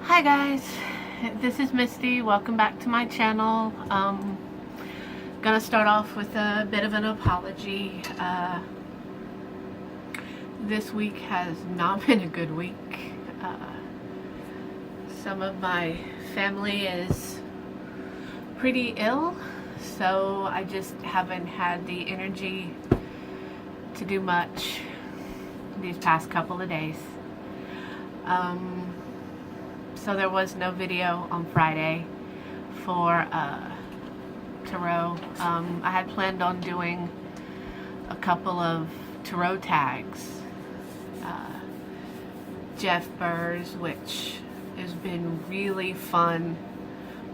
Hi guys, this is Misty. Welcome back to my channel. Gonna start off with a bit of an apology. This week has not been a good week. Some of my family is pretty ill, so I just haven't had the energy to do much these past couple of days. So there was no video on Friday for tarot. I had planned on doing a couple of tarot tags. Jeff Burrs, which has been really fun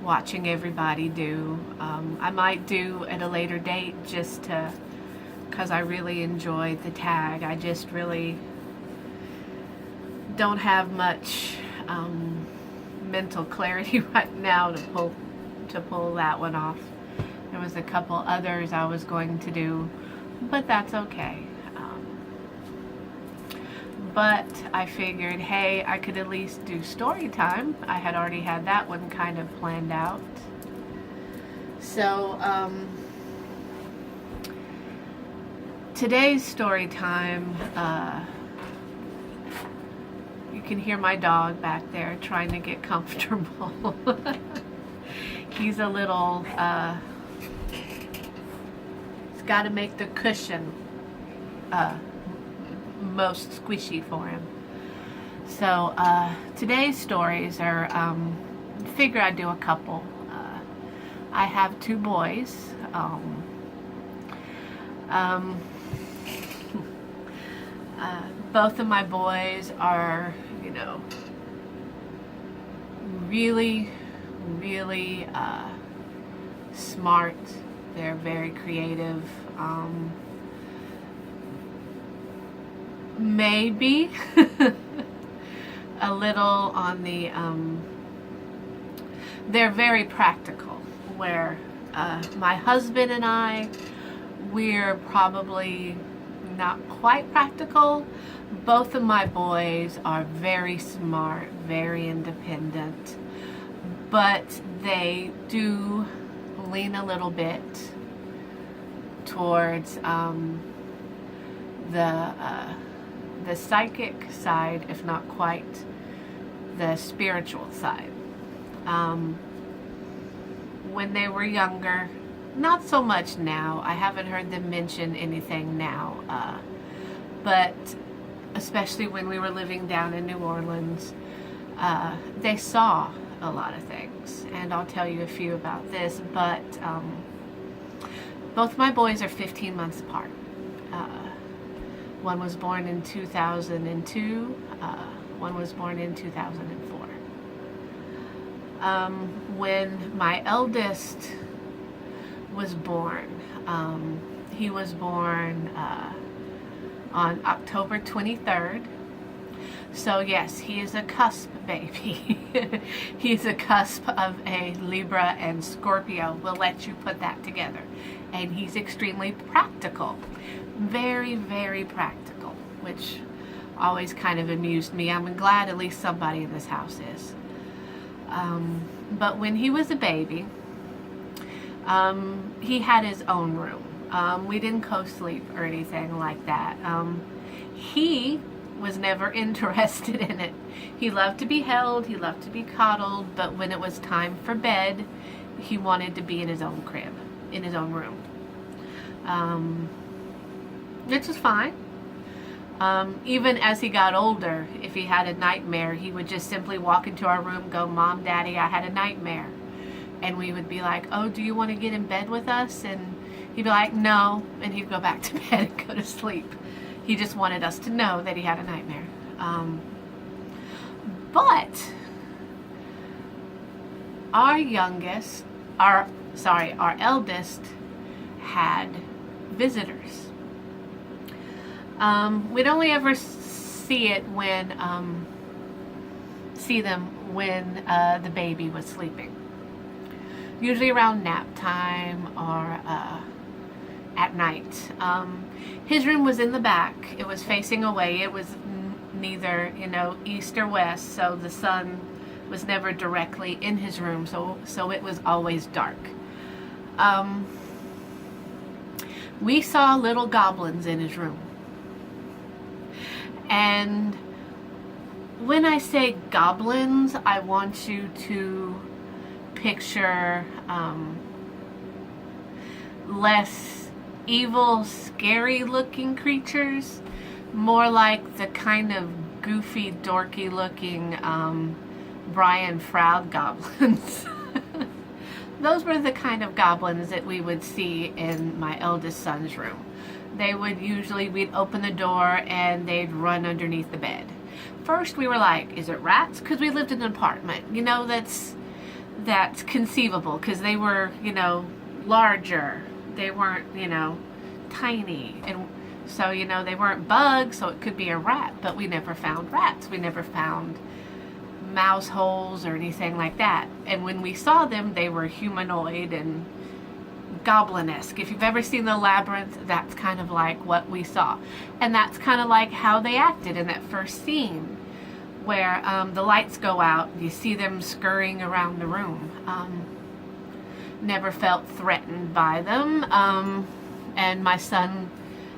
watching everybody do. I might do at a later date just to, because I really enjoyed the tag. I just really don't have much mental clarity right now to pull that one off. There was a couple others I was going to do, but that's okay. But I figured, hey, I could at least do story time. I had already had that one kind of planned out. So today's story time, you can hear my dog back there trying to get comfortable. He's a little, he's got to make the cushion most squishy for him. So today's stories are, figure I'd do a couple. I have two boys. Both of my boys are, you know, really smart. They're very creative. Maybe a little on the they're very practical, where my husband and I, we're probably not quite practical. Both of my boys are very smart, very independent, but they do lean a little bit towards the psychic side, if not quite the spiritual side. When they were younger, not so much now. I haven't heard them mention anything now, but especially when we were living down in New Orleans, they saw a lot of things, and I'll tell you a few about this. But both my boys are 15 months apart. One was born in 2002, one was born in 2004. When my eldest was born, he was born on October 23rd. So yes, he is a cusp baby. He's a cusp of a Libra and Scorpio. We'll let you put that together. And he's extremely practical. Very, very practical, which always kind of amused me. I'm glad at least somebody in this house is. But when he was a baby, he had his own room. We didn't co-sleep or anything like that. He was never interested in it. He loved to be held, he loved to be coddled, but when it was time for bed, he wanted to be in his own crib, in his own room. Which was fine. Even as he got older, if he had a nightmare, he would just simply walk into our room, go, "Mom, Daddy, I had a nightmare." And we would be like, "Oh, do you want to get in bed with us?" And he'd be like, "No," and he'd go back to bed and go to sleep. He just wanted us to know that he had a nightmare. But our eldest had visitors. We'd only ever see them when the baby was sleeping. Usually around nap time or at night. His room was in the back. It was facing away. It was neither, east or west, so the sun was never directly in his room, so it was always dark. We saw little goblins in his room. And when I say goblins, I want you to picture less evil, scary looking creatures, more like the kind of goofy, dorky looking Brian Froud goblins. Those were the kind of goblins that we would see in my eldest son's room. They would we'd open the door and they'd run underneath the bed. First we were like, is it rats? Because we lived in an apartment. You know, that's conceivable because they were, you know, larger. They weren't, you know, tiny. And so, you know, they weren't bugs, so it could be a rat. But we never found rats. We never found mouse holes or anything like that. And when we saw them, they were humanoid and goblin-esque. If you've ever seen The Labyrinth, that's kind of like what we saw. And that's kind of like how they acted in that first scene where the lights go out. You see them scurrying around the room. Never felt threatened by them. And my son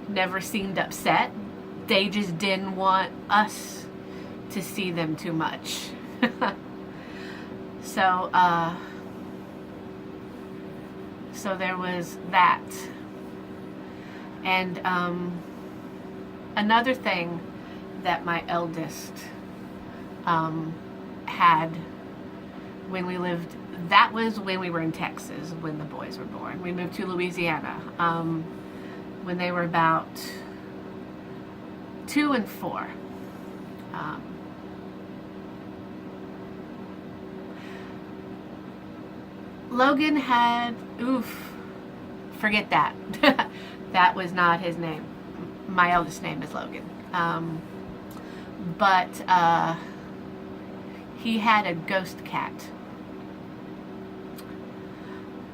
never seemed upset. They just didn't want us to see them too much. So there was that. And another thing that my eldest had when we lived, that was when we were in Texas, when the boys were born. We moved to Louisiana when they were about 2 and 4. Logan had, forget that. That was not his name. My eldest name is Logan. But he had a ghost cat.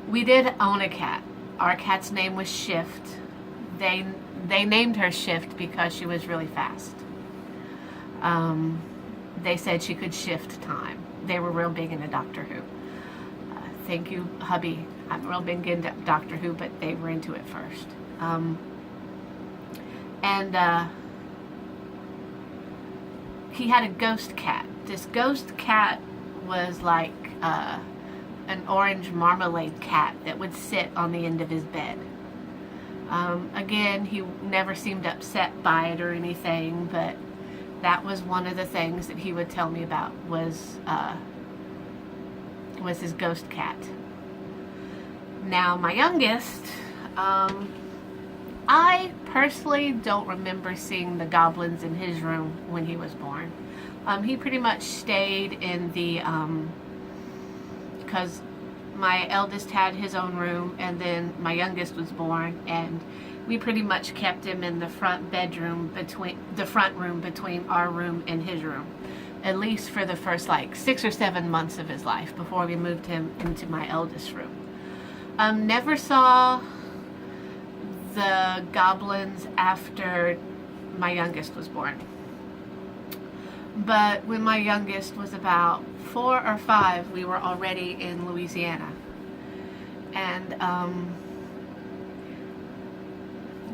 We did own a cat. Our cat's name was Shift. They named her Shift because she was really fast. They said she could shift time. They were real big into Doctor Who. Thank you, hubby. I'm real big into Doctor Who, but they were into it first. He had a ghost cat. This ghost cat was like an orange marmalade cat that would sit on the end of his bed. Again, he never seemed upset by it or anything, but that was one of the things that he would tell me about was his ghost cat. Now, my youngest, I personally don't remember seeing the goblins in his room when he was born. He pretty much stayed in the, because my eldest had his own room and then my youngest was born, and we pretty much kept him in the front room between our room and his room, at least for the first like 6 or 7 months of his life before we moved him into my eldest room. Never saw the goblins after my youngest was born. But when my youngest was about 4 or 5, we were already in Louisiana. And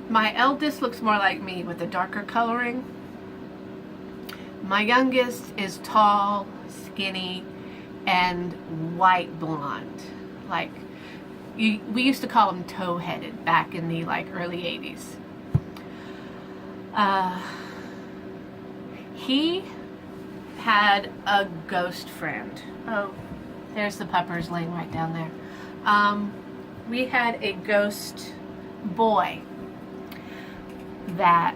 my eldest looks more like me with a darker coloring. My youngest is tall, skinny, and white blonde. Like, we used to call him tow-headed back in the like early 80s. He had a ghost friend. Oh, there's the puppers laying right down there. We had a ghost boy that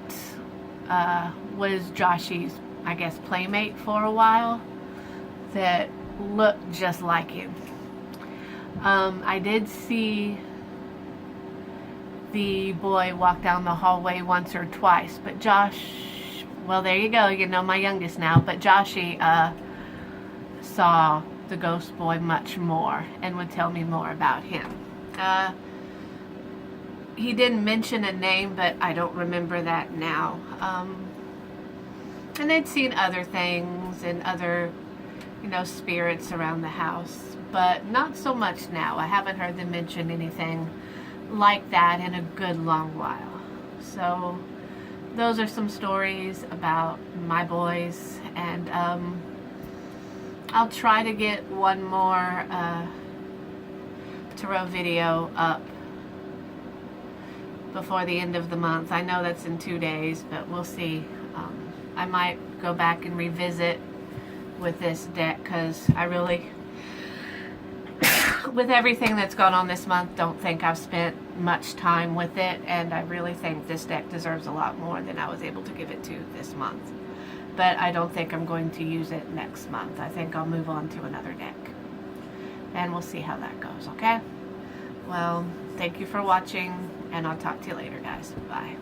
was Joshy's, I guess, playmate for a while, that looked just like him. I did see the boy walk down the hallway once or twice, but Josh, well, there you go, you know my youngest now, but Joshy saw the ghost boy much more and would tell me more about him. He didn't mention a name, but I don't remember that now. And they'd seen other things and other you know, spirits around the house, but not so much now. I haven't heard them mention anything like that in a good long while. So those are some stories about my boys, and I'll try to get one more tarot video up before the end of the month. I know that's in 2 days, but we'll see. I might go back and revisit with this deck, because I really, with everything that's gone on this month, don't think I've spent much time with it, and I really think this deck deserves a lot more than I was able to give it to this month. But I don't think I'm going to use it next month. I think I'll move on to another deck, and we'll see how that goes, okay? Well, thank you for watching, and I'll talk to you later, guys. Bye.